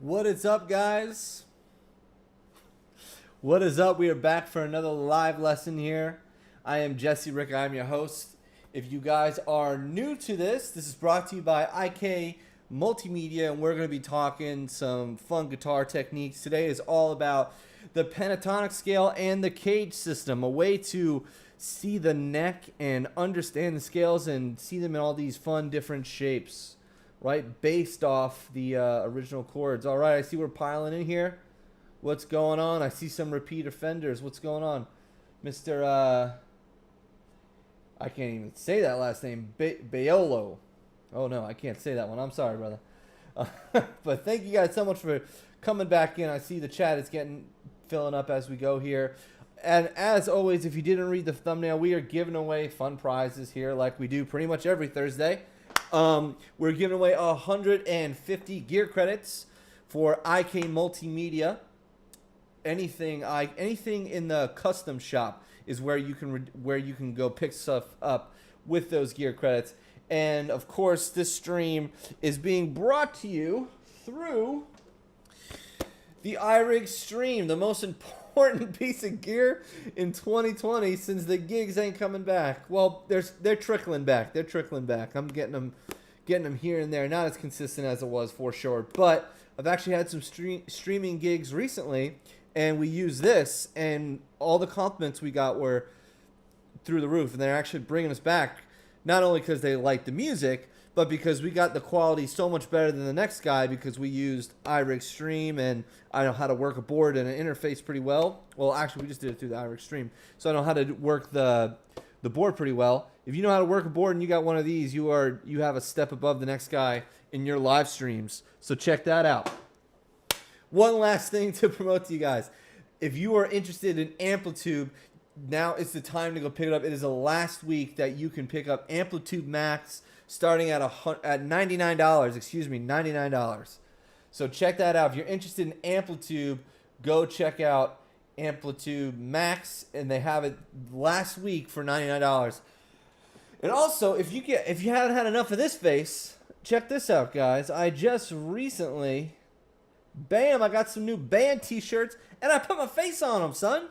What is up, guys? What is up? We are back for another live lesson here. I am Jesse Ricca. I'm your host. If you guys are new to this is brought to you by IK Multimedia, and we're going to be talking some fun guitar techniques. Today is all about the pentatonic scale and the CAGED system, a way to see the neck and understand the scales and see them in all these fun different shapes, right, based off the original chords. All right, I see we're piling in here. What's going on? I see some repeat offenders. What's going on? Mr. I can't even say that last name. Baolo. Oh, no, I can't say that one. I'm sorry, brother. But thank you guys so much for coming back in. I see the chat is filling up as we go here. And as always, if you didn't read the thumbnail, we are giving away fun prizes here like we do pretty much every Thursday. We're giving away 150 gear credits for IK Multimedia. Anything in the custom shop is where you can go pick stuff up with those gear credits. And of course, this stream is being brought to you through the iRig stream, the most important piece of gear in 2020 since the gigs ain't coming back. Well, they're trickling back. They're trickling back. I'm getting them here and there. Not as consistent as it was for sure, but I've actually had some streaming gigs recently, and we used this, and all the compliments we got were through the roof, and they're actually bringing us back, not only because they like the music, but because we got the quality so much better than the next guy because we used iRig Stream, and I know how to work a board and an interface pretty well. Well, actually, we just did it through the iRig Stream, so I know how to work the board pretty well. If you know how to work a board and you got one of these, you have a step above the next guy in your live streams. So check that out. One last thing to promote to you guys. If you are interested in Amplitude, now is the time to go pick it up. It is the last week that you can pick up Amplitude Max starting at $99. Excuse me, $99. So check that out. If you're interested in Amplitude, go check out Amplitude Max, and they have it last week for $99. And also, if you haven't had enough of this face, check this out, guys. I just recently, bam, I got some new band t-shirts, and I put my face on them, son.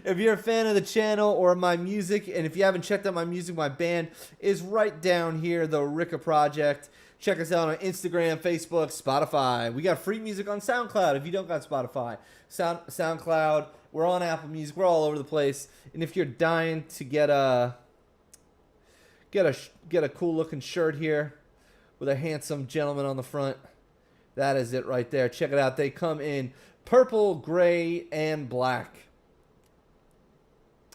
If you're a fan of the channel or my music, and if you haven't checked out my music, my band is right down here, the Ricca Project. Check us out on Instagram, Facebook, Spotify. We got free music on SoundCloud if you don't got Spotify. SoundCloud, we're on Apple Music, we're all over the place. And if you're dying to get a cool looking shirt here with a handsome gentleman on the front, that is it right there. Check it out. They come in purple, gray, and black.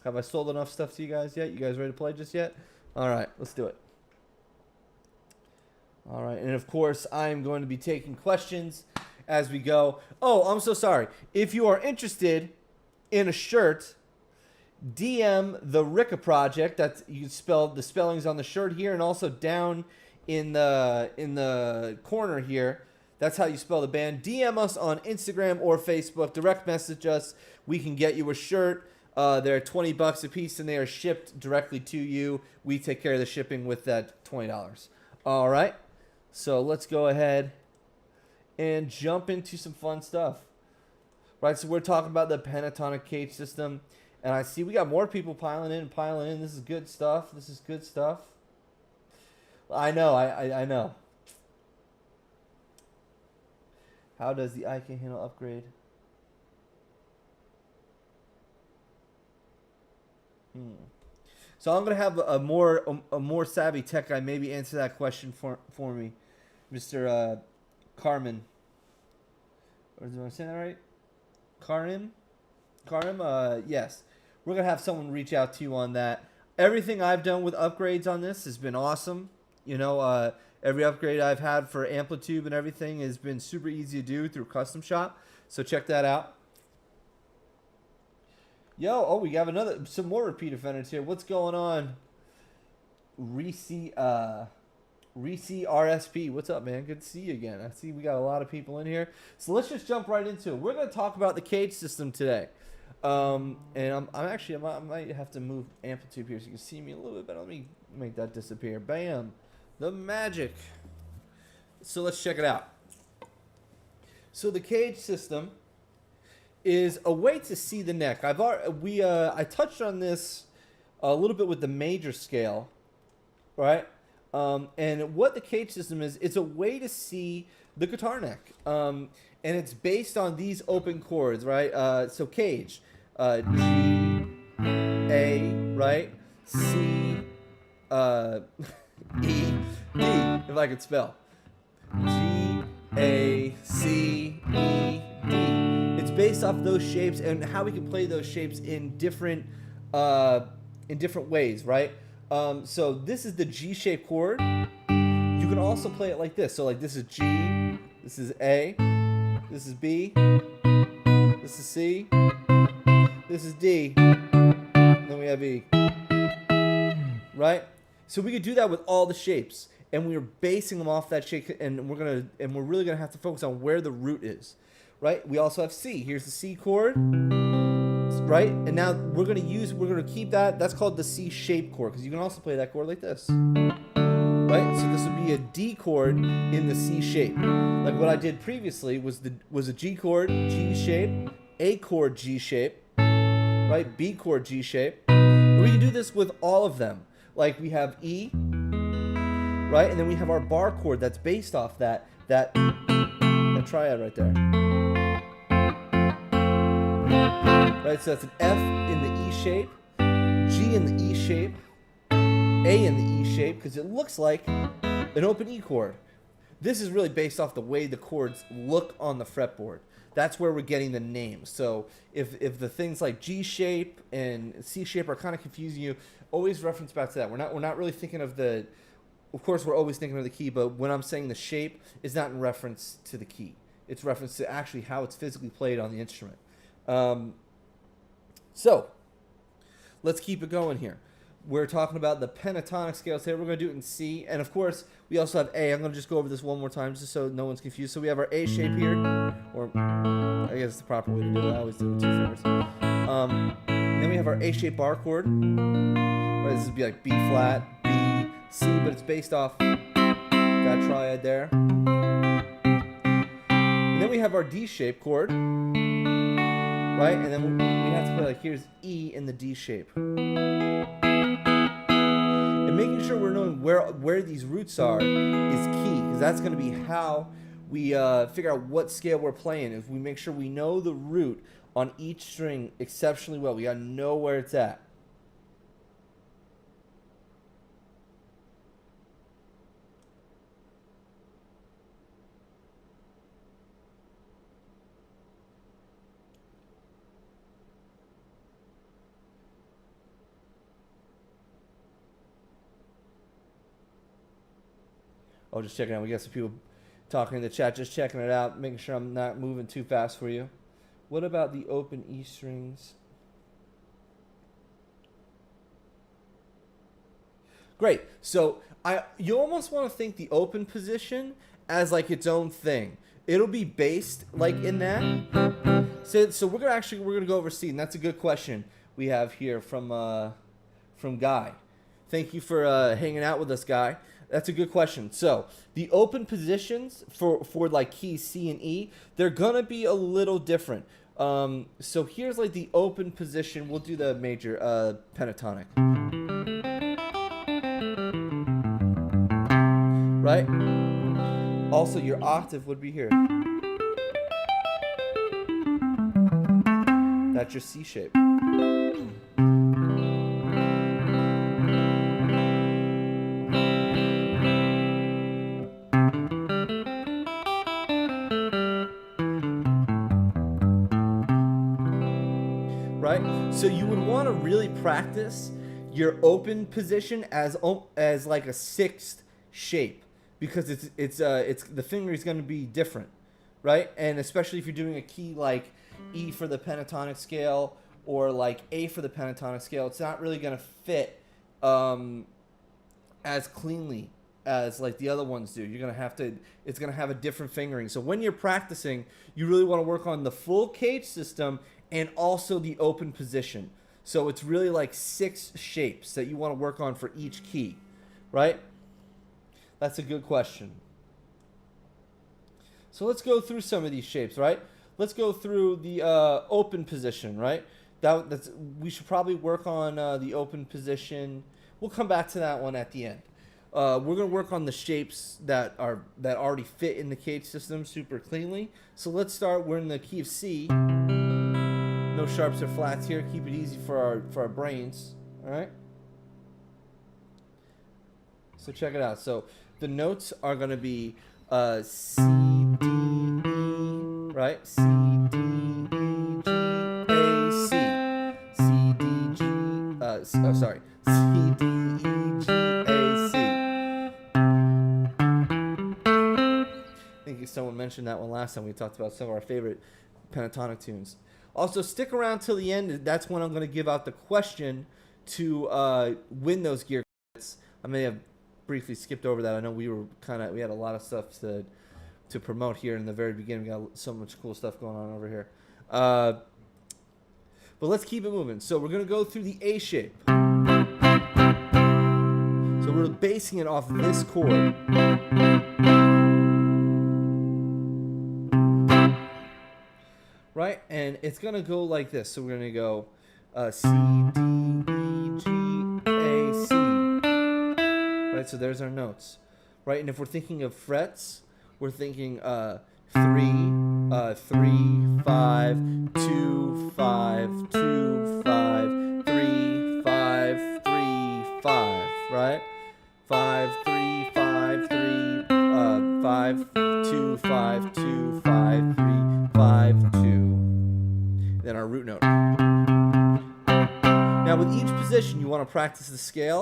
Have I sold enough stuff to you guys yet? You guys ready to play just yet? All right, let's do it. All right, and of course, I am going to be taking questions as we go. Oh, I'm so sorry. If you are interested in a shirt, DM the Ricca Project. That's, you can spell the spellings on the shirt here, and also down in the corner here. That's how you spell the band. DM us on Instagram or Facebook. Direct message us. We can get you a shirt. They're $20 a piece, and they are shipped directly to you. We take care of the shipping with that $20. All right. So let's go ahead and jump into some fun stuff. Right, so we're talking about the pentatonic CAGED system, and I see we got more people piling in. This is good stuff. This is good stuff. I know, I know. How does the IK handle upgrade? So I'm gonna have a more savvy tech guy maybe answer that question for me, Mr. Carmen. Or did I say that right? Karim? Yes. We're gonna have someone reach out to you on that. Everything I've done with upgrades on this has been awesome. You know, every upgrade I've had for Amplitude and everything has been super easy to do through Custom Shop. So check that out. Yo, oh, we have some more repeat offenders here. What's going on? Ricca RSP. What's up, man? Good to see you again. I see we got a lot of people in here. So let's just jump right into it. We're going to talk about the CAGED system today. And I might have to move Amplitude here so you can see me a little bit better. Let me make that disappear. Bam. The magic. So let's check it out. So the cage system is a way to see the neck. I touched on this a little bit with the major scale, right? And what the cage system is, it's a way to see the guitar neck. And it's based on these open chords, right? So CAGED, G, A, right? C, E, D, if I could spell. G, A, C, E, D. It's based off those shapes and how we can play those shapes in different ways, right? So this is the G-shaped chord. You can also play it like this. So like this is G, this is A, this is B, this is C, this is D, and then we have E, right? So we could do that with all the shapes, and we are basing them off that shape, and we're really gonna have to focus on where the root is, right? We also have C. Here's the C chord, right? And now we're gonna keep that. That's called the C shape chord, because you can also play that chord like this, right? So this would be a D chord in the C shape. Like what I did previously was a G chord, G shape, A chord, G shape, right? B chord, G shape. And we can do this with all of them. Like we have E, right? And then we have our bar chord that's based off that triad right there. Right, so that's an F in the E shape, G in the E shape, A in the E shape, because it looks like an open E chord. This is really based off the way the chords look on the fretboard. That's where we're getting the names. So if the things like G shape and C shape are kind of confusing you, always reference back to that. We're not really thinking of the. Of course, we're always thinking of the key, but when I'm saying the shape, it's not in reference to the key. It's reference to actually how it's physically played on the instrument. So let's keep it going here. We're talking about the pentatonic scale today. We're going to do it in C, and of course, we also have A. I'm going to just go over this one more time just so no one's confused. So we have our A shape here, or I guess it's the proper way to do it. I always do it with 2 fingers. Then we have our A shape bar chord. Right, this would be like B flat, B, C, but it's based off that triad there. And then we have our D shape chord, right? And then we have to play like here's E in the D shape. And making sure we're knowing where these roots are is key, because that's going to be how we figure out what scale we're playing. If we make sure we know the root on each string exceptionally well, we got to know where it's at. Oh, just checking out. We got some people talking in the chat, just checking it out, making sure I'm not moving too fast for you. What about the open E strings? Great. So you almost want to think the open position as like its own thing. It'll be based like in that. So we're gonna go over C, and that's a good question we have here from Guy. Thank you for hanging out with us, Guy. That's a good question. So the open positions for like keys C and E, they're gonna be a little different. So here's like the open position. We'll do the major pentatonic. Right? Also, your octave would be here. That's your C shape. Right? So you would want to really practice your open position as like a sixth shape, because it's the finger is going to be different, right? And especially if you're doing a key like E for the pentatonic scale or like A for the pentatonic scale, it's not really going to fit as cleanly as like the other ones do. You're gonna have to. It's gonna have a different fingering. So when you're practicing, you really want to work on the full CAGED system and also the open position. So it's really like 6 shapes that you want to work on for each key, right? That's a good question. So let's go through some of these shapes, right? Let's go through the open position, right? We should probably work on the open position. We'll come back to that one at the end. We're gonna work on the shapes that already fit in the CAGED system super cleanly. So let's start. We're in the key of C. No sharps or flats here. Keep it easy for our brains. All right. So check it out. So the notes are gonna be C, D, E, right? C, D, E, G, A, C. C, D, G. Sorry. C, D, E, G, A, C. I think someone mentioned that one last time. We talked about some of our favorite pentatonic tunes. Also, stick around till the end. That's when I'm going to give out the question to win those gear kits. I may have briefly skipped over that. I know we had a lot of stuff to promote here in the very beginning. We got so much cool stuff going on over here. But let's keep it moving. So we're going to go through the A shape. So we're basing it off this chord. Right? And it's going to go like this. So we're going to go C, D, E, G, A, C. Right? So there's our notes. Right? And if we're thinking of frets, we're thinking 3, 5, 2, 5, 2, 5, 3, 5, 3, 5. Right? 5, 3, 5, 3, 5, 2, 5, 2, 5, 3, 5, 2. Then our root note. Now with each position, you want to practice the scale,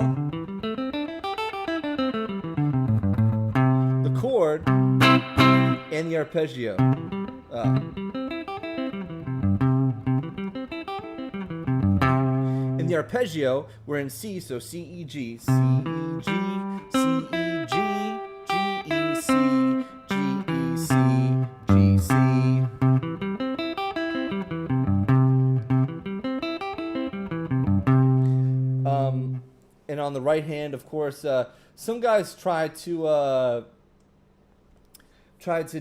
the chord, and the arpeggio. In the arpeggio, we're in C, so C, E, G, C, E, G, C, E, G, G, E, C, G, E, C, G, C. And on the right hand, of course, some guys try to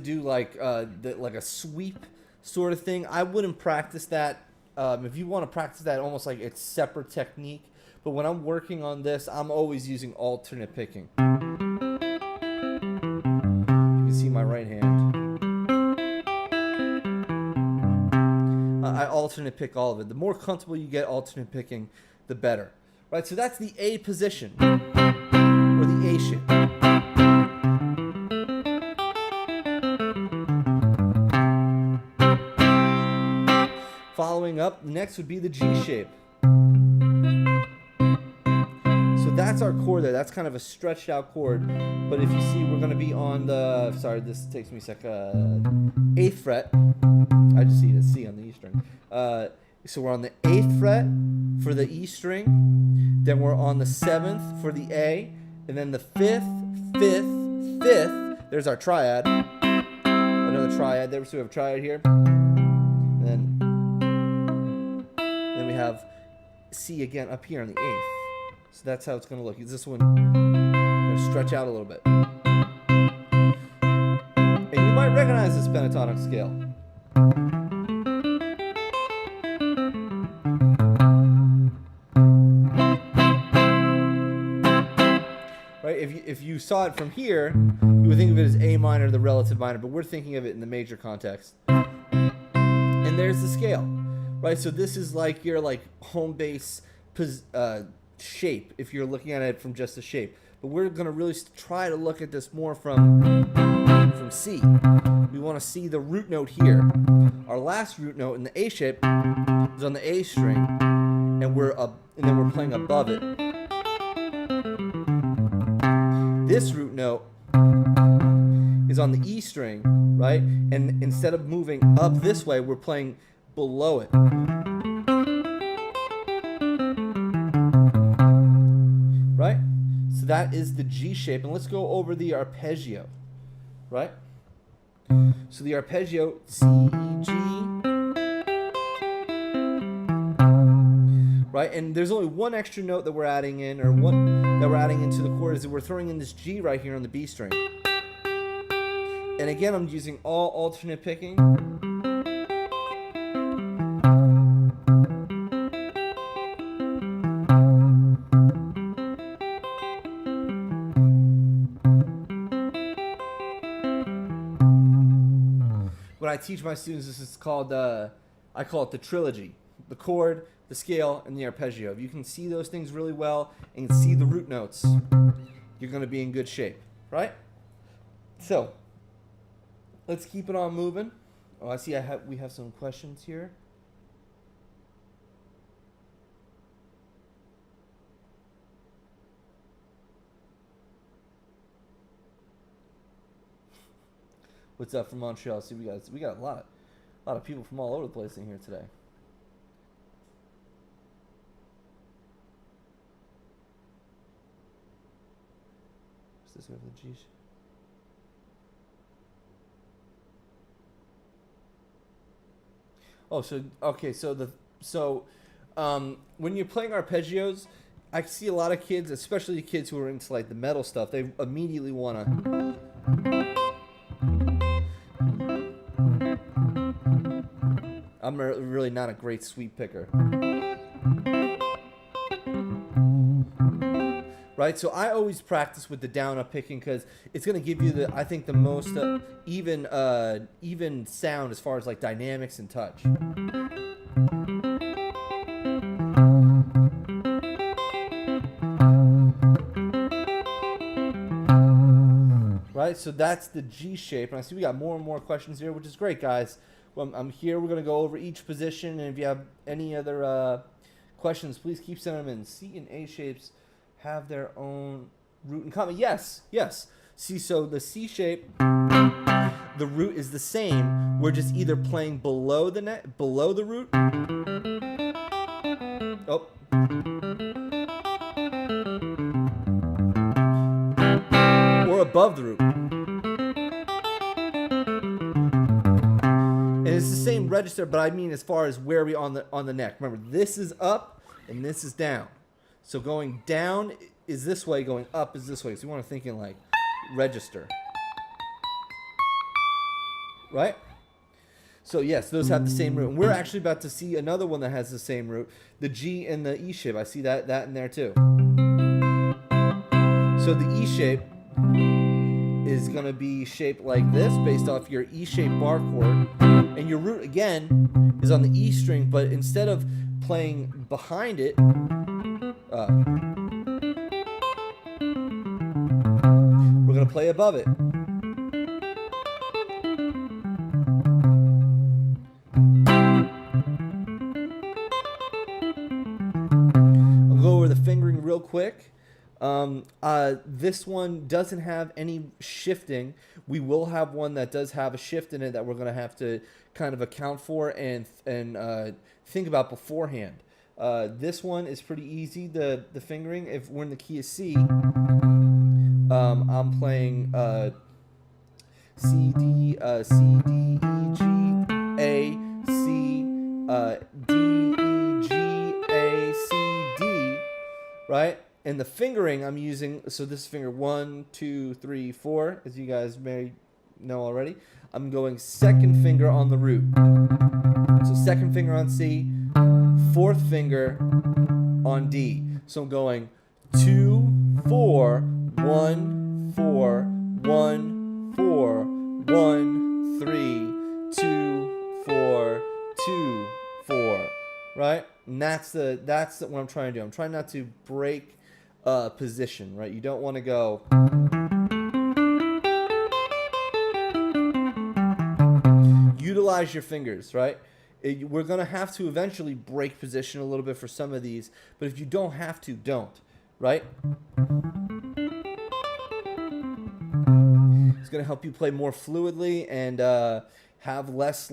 do like a sweep sort of thing. I wouldn't practice that. If you want to practice that, almost like it's separate technique. But when I'm working on this, I'm always using alternate picking. You can see my right hand. I alternate pick all of it. The more comfortable you get alternate picking, the better. Right, so that's the A position, or the A shape. Following up, next would be the G shape. So that's our chord there. That's kind of a stretched out chord. But if you see, we're going to be on the, sorry, this takes me a sec, 8th fret. I just see the C on the E string. So we're on the 8th fret for the E string, then we're on the 7th for the A, and then the 5th, 5th, 5th, there's our triad, another triad there, so we have a triad here, and then we have C again up here on the 8th, so that's how it's going to look. Is this one going to stretch out a little bit, and you might recognize this pentatonic scale. If you saw it from here, you would think of it as A minor, the relative minor, but we're thinking of it in the major context. And there's the scale, right? So this is like your home base shape if you're looking at it from just the shape. But we're going to really try to look at this more from C. We want to see the root note here. Our last root note in the A shape is on the A string, and then we're playing above it. This root note is on the E string, right? And instead of moving up this way, we're playing below it. Right? So that is the G shape. And let's go over the arpeggio, right? So the arpeggio, C, E, G, right? And there's only one extra note that we're adding in, or one that we're adding into the chord, is that we're throwing in this G right here on the B string. And And again, I'm using all alternate picking. When I teach my students, this is called, I call it the trilogy. The chord, the scale, and the arpeggio. If you can see those things really well and see the root notes, you're going to be in good shape, right? So, let's keep it on moving. Oh, I see we have some questions here. What's up from Montreal? See, we got a lot of people from all over the place in here today. What's this with the G? Oh, so okay, so when you're playing arpeggios, I see a lot of kids, especially kids who are into like the metal stuff, they immediately want to. I'm really not a great sweep picker. Right, so I always practice with the down up picking because it's going to give you I think the most even sound as far as like dynamics and touch. Right, so that's the G shape, and I see we got more and more questions here, which is great, guys. Well, I'm here. We're going to go over each position, and if you have any other questions, please keep sending them in. C and A shapes have their own root in common. Yes. See, so the C shape, the root is the same. We're just either playing below the root. Oh. Or above the root. And it's the same register, but I mean as far as where we on the neck. Remember, this is up and this is down. So going down is this way, going up is this way. So you want to think in like register. Right? So yes, those have the same root. And we're actually about to see another one that has the same root. The G and the E shape. I see that in there too. So the E shape is going to be shaped like this based off your E shaped bar chord. And your root, again, is on the E string, but instead of playing behind it, we're going to play above it. I'll go over the fingering real quick. This one doesn't have any shifting. We will have one that does have a shift in it that we're going to have to kind of account for and think about beforehand. This one is pretty easy, the fingering. If we're in the key of C, I'm playing C, D, E, G, A, C, D, E, G, A, C, D, right? And the fingering I'm using, so this is finger 1, 2, 3, 4, as you guys may know already. I'm going second finger on the root. So second finger on C, fourth finger on D. So I'm going 2, 4, 1, 4, 1, 4, 1, 3, 2, 4, 2, 4, right? And that's what I'm trying to do. I'm trying not to break position, right? You don't want to go. Utilize your fingers, right? We're going to have to eventually break position a little bit for some of these, but if you don't have to, don't, right? It's going to help you play more fluidly and have less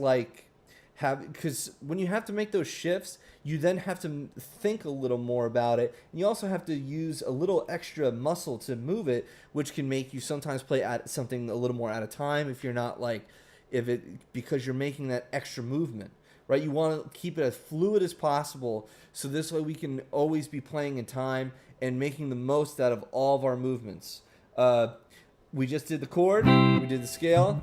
because when you have to make those shifts, you then have to think a little more about it. And you also have to use a little extra muscle to move it, which can make you sometimes play at something a little more at a time if you're not because you're making that extra movement, right? You want to keep it as fluid as possible so this way we can always be playing in time and making the most out of all of our movements. we just did the chord, we did the scale.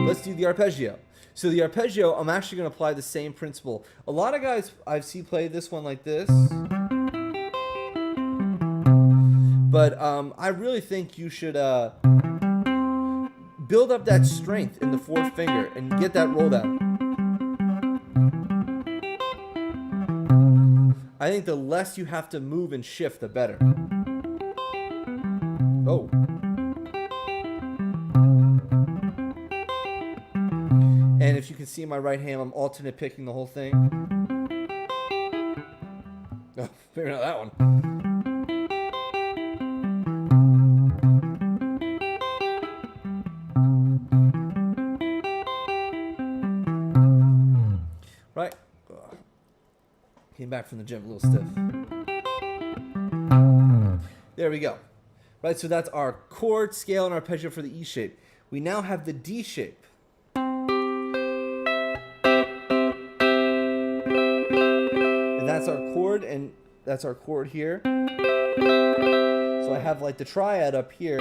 Let's do the arpeggio. So the arpeggio, I'm actually going to apply the same principle. A lot of guys I've seen play this one like this. But I really think you should build up that strength in the fourth finger and get that roll down. I think the less you have to move and shift, the better. Oh. And if you can see my right hand, I'm alternate picking the whole thing. Oh, maybe not that one. Right. Came back from the gym a little stiff. There we go. Right, so that's our chord, scale, and arpeggio for the E shape. We now have the D shape. And that's our chord, and that's our chord here. So I have like the triad up here.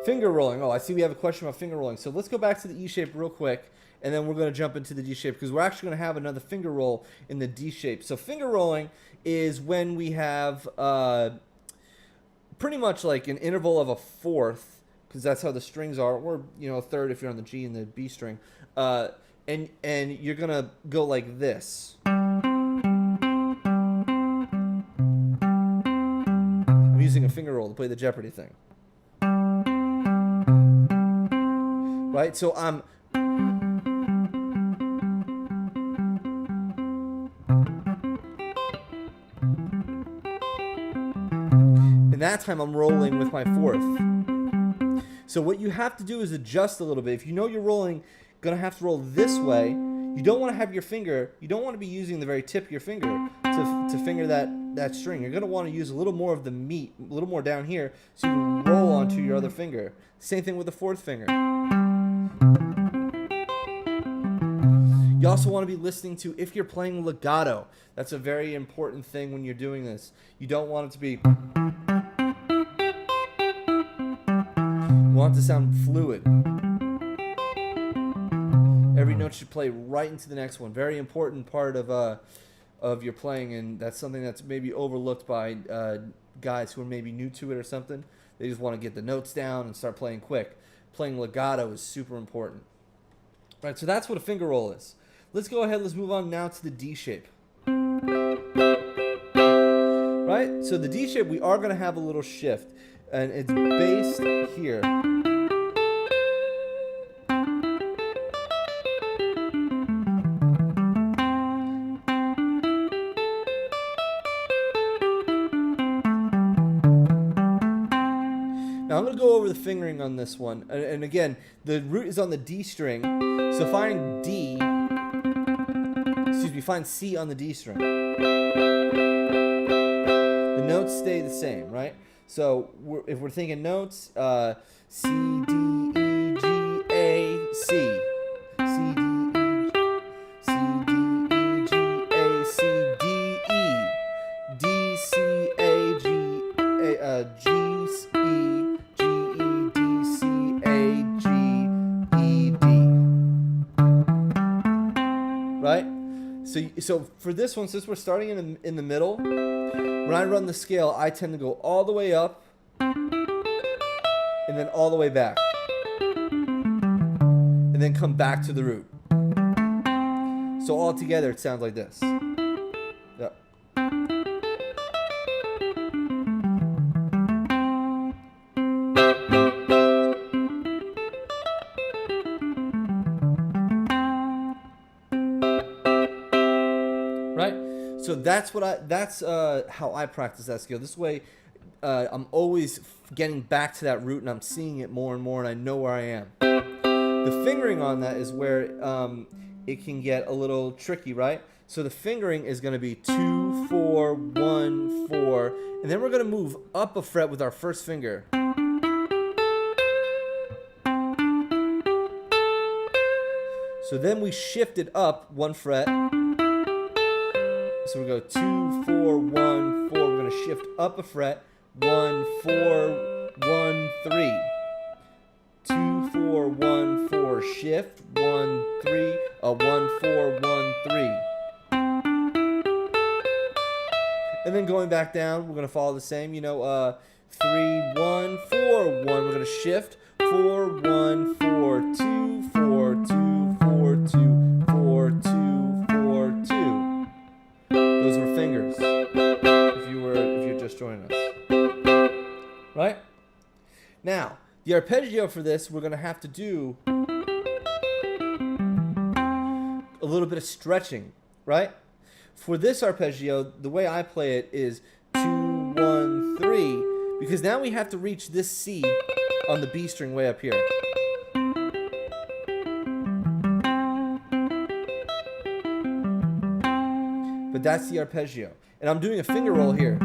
Finger rolling. Oh, I see we have a question about finger rolling. So let's go back to the E shape real quick, and then we're going to jump into the D shape because we're actually going to have another finger roll in the D shape. So finger rolling is when we have pretty much like an interval of a fourth, because that's how the strings are, or a third if you're on the G and the B string, and you're going to go like this. I'm using a finger roll to play the Jeopardy thing. Right, so I'm and that time I'm rolling with my fourth. So what you have to do is adjust a little bit. If you know you're gonna have to roll this way, you don't want to have your finger, you don't want to be using the very tip of your finger to finger that string. You're gonna want to use a little more of the meat, a little more down here, so you can roll onto your other finger. Same thing with the fourth finger. You also want to be listening to if you're playing legato. That's a very important thing when you're doing this. You don't want it to be... You want it to sound fluid. Every note should play right into the next one. Very important part of your playing, and that's something that's maybe overlooked by guys who are maybe new to it or something. They just want to get the notes down and start playing quick. Playing legato is super important. Right, so that's what a finger roll is. Let's go ahead, let's move on now to the D shape. Right, so the D shape, we are going to have a little shift, and it's based here. Now I'm going to go over the fingering on this one, and again, the root is on the D string, so find find C on the D string. The notes stay the same, right? So if we're thinking notes, C, D, E, G, A, C. C, D, E, C, D, E, G, A, C, D, E. D, C, A, G, A, G, E, G, E, D, C, A, G, E, D. Right? So for this one, since we're starting in the middle, when I run the scale, I tend to go all the way up and then all the way back. And then come back to the root. So all together, it sounds like this. Yep. Right? So that's how I practice that scale. This way, I'm always getting back to that root, and I'm seeing it more and more, and I know where I am. The fingering on that is where it can get a little tricky, right? So the fingering is going to be 2, 4, 1, 4, and then we're going to move up a fret with our first finger. So then we shift it up 1 fret. So we go 2, 4, 1, 4. We're going to shift up a fret. 1, 4, 1, 3. 2, 4, 1, 4. Shift. 1, 3. 1, 4, 1, 3. And then going back down, we're going to follow the same. 3, 1, 4, 1. We're going to shift. 4, 1, 4, 2, 4, 2, 4, 2, 4, 2, 4, 2. Those were fingers. If you're just joining us, right? Now the arpeggio for this, we're going to have to do a little bit of stretching, right? For this arpeggio, the way I play it is 2, 1, 3, because now we have to reach this C on the B string way up here. But that's the arpeggio. And I'm doing a finger roll here.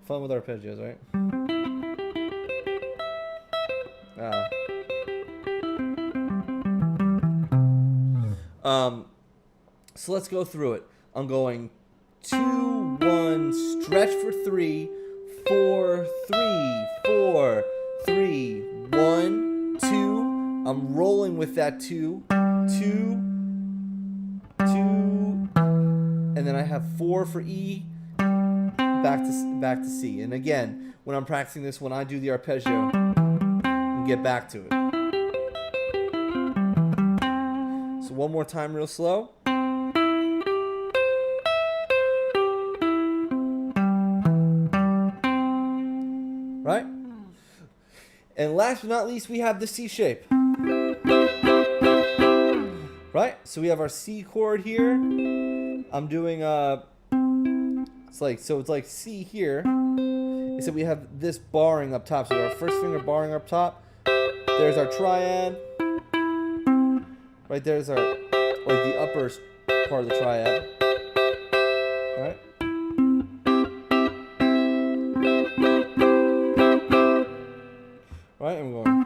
Fun with arpeggios, right? So let's go through it. I'm going 2, 1, stretch for 3, 4, 3, 4, 3, 1, 2. I'm rolling with that 2, 2, 2, and then I have 4 for E, back to C. And again, when I'm practicing this, when I do the arpeggio, and get back to it. So one more time real slow. Right? And last but not least, we have the C shape. Right? So we have our C chord here. I'm doing it's like C here. Except we have this barring up top. So we have our first finger barring up top. There's our triad. Right there's our the upper part of the triad. All right? Right, and we're going.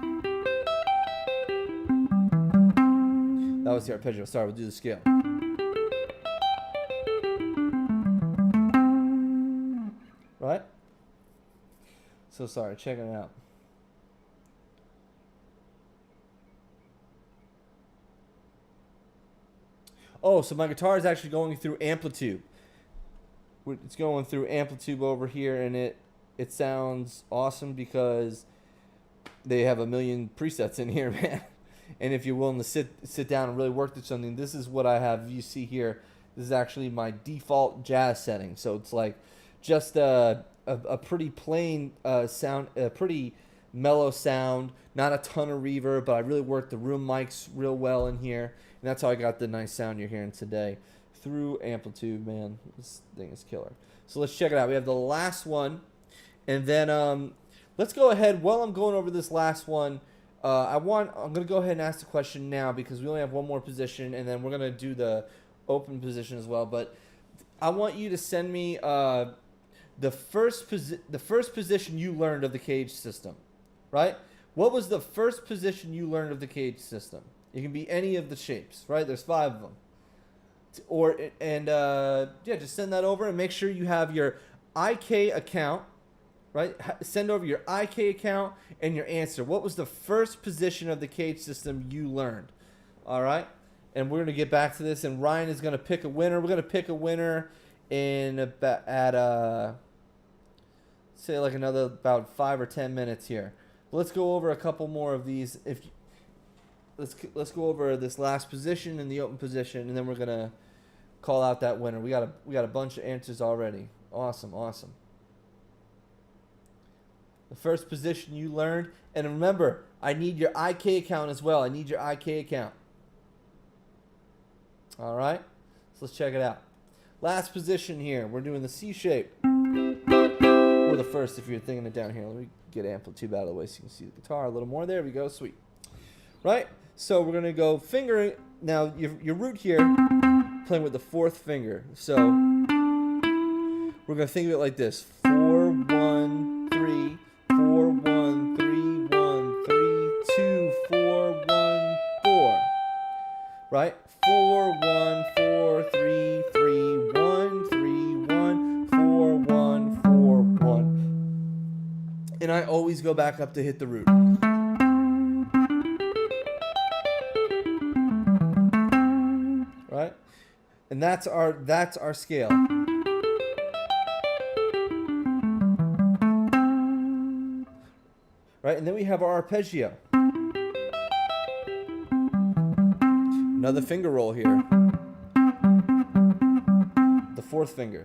That was the arpeggio. Sorry, we'll do the scale. Right? So sorry, check it out. Oh, so my guitar is actually going through amplitude. It's going through amplitude over here, and it sounds awesome because they have a million presets in here, man. And if you're willing to sit down and really work through something, this is what I have. You see here, this is actually my default jazz setting. So it's like just a pretty plain sound, a pretty mellow sound, not a ton of reverb, but I really worked the room mics real well in here. And that's how I got the nice sound you're hearing today through amplitude, man. This thing is killer. So let's check it out. We have the last one, and then let's go ahead. While I'm going over this last one, I'm going to go ahead and ask the question now because we only have one more position, and then we're going to do the open position as well. But I want you to send me the first position you learned of the CAGED system, right? What was the first position you learned of the CAGED system? It can be any of the shapes, right? There's 5 of them. Yeah, just send that over and make sure you have your IK account, right? Send over your IK account and your answer. What was the first position of the CAGED system you learned? All right? And we're going to get back to this, and Ryan is going to pick a winner. We're going to pick a winner in about, say like about 5 or 10 minutes here. But let's go over a couple more of these. Let's go over this last position and the open position, and then we're going to call out that winner. We got a bunch of answers already. Awesome. The first position you learned, and remember, I need your IK account as well. I need your IK account. All right, so let's check it out. Last position here, we're doing the C shape. Or the first if you're thinking it down here. Let me get amplitude out of the way so you can see the guitar a little more. There we go, sweet. Right, so we're gonna go fingering. Now your root here, playing with the 4th finger. So we're gonna think of it like this: 4, 1, 3, 4, 1, 3, 1, And I always go back up to hit the root. Right? And that's our scale. Right? And then we have our arpeggio. Another finger roll here. The fourth finger.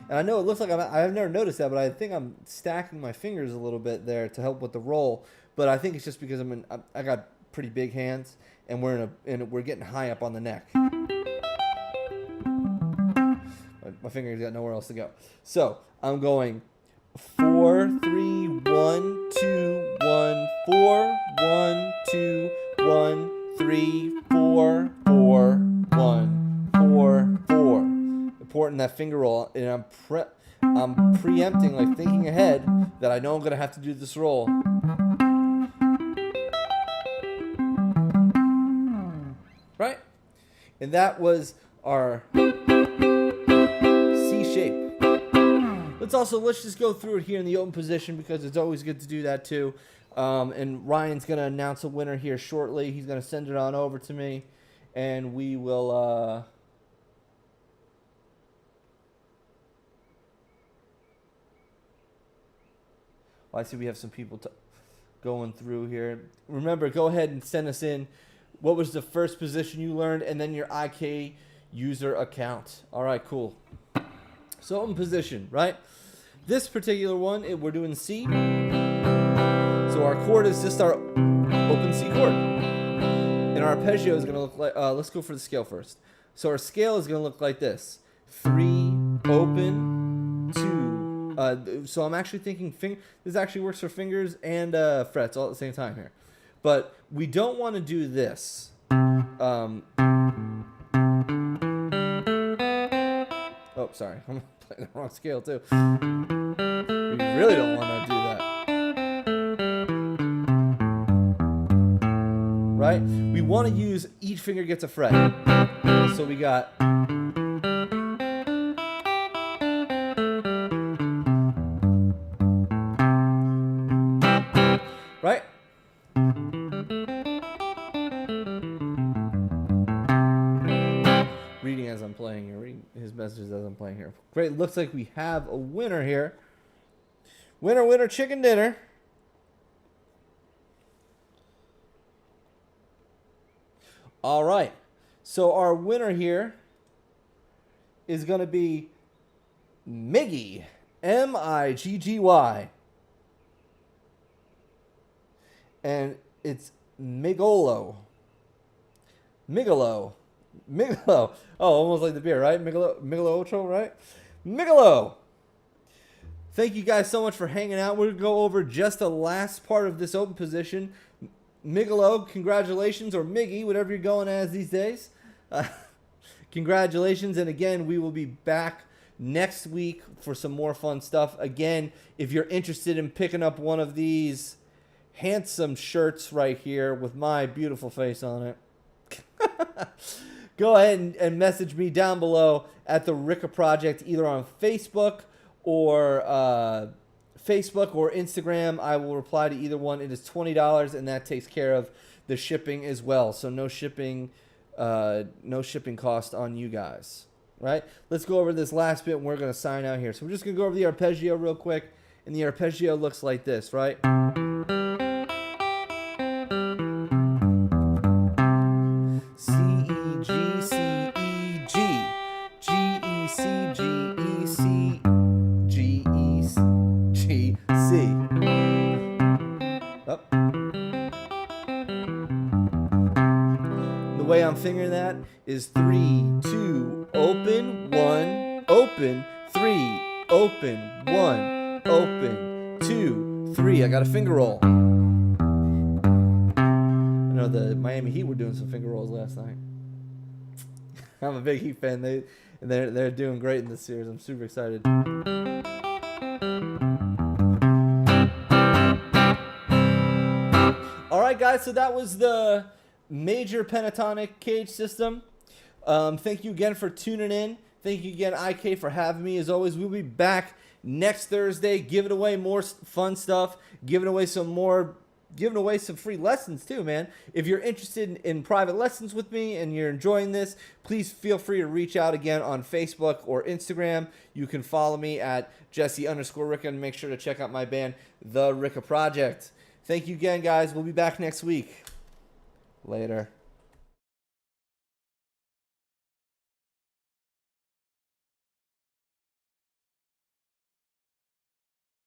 And I know it looks like I've never noticed that, but I think I'm stacking my fingers a little bit there to help with the roll. But I think it's just because I got pretty big hands, and we're getting high up on the neck. My fingers got nowhere else to go. So I'm going 4, 3, 1, 2, 1, 4, 1, 2, 1, 3, 4, 4, 1, 4, 4. Important that finger roll, and I'm preempting, like thinking ahead that I know I'm gonna have to do this roll. Right? And that was our C shape. Let's just go through it here in the open position, because it's always good to do that too. And Ryan's gonna announce a winner here shortly. He's gonna send it on over to me, and we will. Well, I see we have some people going through here. Remember, go ahead and send us in what was the first position you learned, and then your IK user account. All right, cool. So open position, right? This particular one, we're doing C. So our chord is just our open C chord. And our arpeggio is going to look like, let's go for the scale first. So our scale is going to look like this. 3, open, 2. So I'm actually thinking this actually works for fingers and frets all at the same time here. But we don't want to do this. Oh, sorry. I'm playing the wrong scale too. We really don't want to do that. Right? We want to use each finger gets a fret. So we got... Right? Reading as I'm playing here. Reading his messages as I'm playing here. Great. Looks like we have a winner here. Winner, winner, chicken dinner. All right. So our winner here is going to be Miggy. Miggy. And it's Migolo. Oh, almost like the beer, right? Migolo Ocho, right? Migolo. Thank you guys so much for hanging out. We're going to go over just the last part of this open position. Migolo, congratulations, or Miggy, whatever you're going as these days. Congratulations, and again, we will be back next week for some more fun stuff. Again, if you're interested in picking up one of these handsome shirts right here with my beautiful face on it, go ahead and message me down below at the Ricca Project, either on Facebook or Instagram. I will reply to either one. It is $20, and that takes care of the shipping as well. So no shipping cost on you guys. Right? Let's go over this last bit, and we're going to sign out here. So we're just going to go over the arpeggio real quick, and the arpeggio looks like this, right? C, E, G, C, E, G. G, E, C, G, E, C. G, E, G, C. Oh. The way I'm fingering that is 3, 2, open, 1, open, 3, open, 1, open, 2, 3. I got a finger roll. I know the Miami Heat were doing some finger rolls last night. I'm a big Heat fan. They're doing great in this series. I'm super excited. All right, guys. So that was the major pentatonic cage system. Thank you again for tuning in. Thank you again, IK, for having me. As always, we'll be back next Thursday, giving away more fun stuff, giving away some free lessons too, man. If you're interested in private lessons with me and you're enjoying this, please feel free to reach out again on Facebook or Instagram. You can follow me at Jesse_Ricca and make sure to check out my band, The Ricca Project. Thank you again, guys. We'll be back next week. Later.